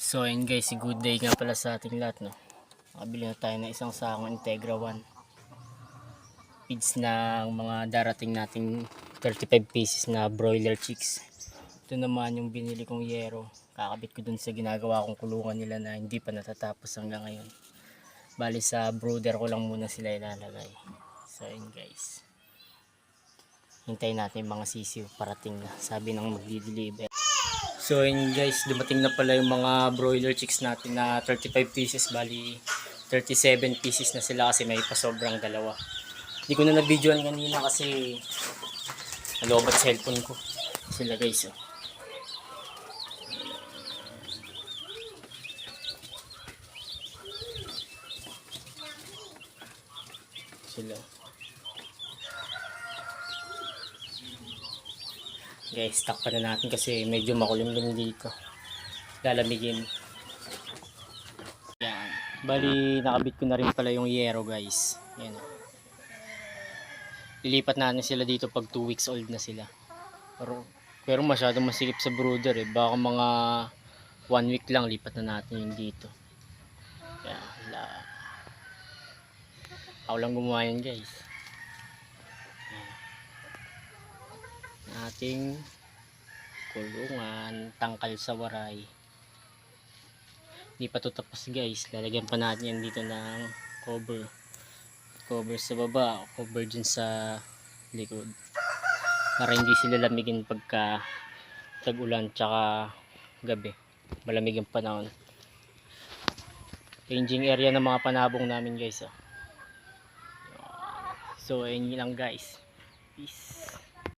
So ayun guys, good day nga pala sa ating lahat, no. Nakabili na tayo ng isang sakong Integra 1 feeds ng mga darating nating 35 pieces na broiler chicks. Ito naman yung binili kong yero, kakabit ko dun sa ginagawa kong kulungan nila na hindi pa natatapos hanggang ngayon. Bali sa brooder ko lang muna sila ilalagay. So ayun guys, hintayin natin yung mga sisiw parating na, sabi ng magdi-deliver. So ayun guys, dumating na pala yung mga broiler chicks natin na 35 pieces, bali 37 pieces na sila kasi may pasobrang dalawa. Hindi ko na na-videoan kanina kasi nalobat sa cellphone ko sila guys, oh. Sila guys, takpan na natin kasi medyo makulimlim dito, lalamigin. Yan. Bali nakabit ko na rin pala yung yero guys. Yan. Lilipat natin sila dito pag 2 weeks old na sila. Pero masyadong masikip sa brooder eh. Baka mga 1 week lang lipat na natin yung dito. Yan. Ako lang gumawa yan guys. Yan. Ating kulungan, tangkal sa waray. Hindi pa ito tapos guys. Lalagyan pa natin yan dito ng cover sa baba, cover dun sa likod para hindi sila lamigin pagka tag-ulan tsaka gabi, malamig ang panahon. Ranging area ng mga panabong namin guys, oh. So ayun lang guys, peace.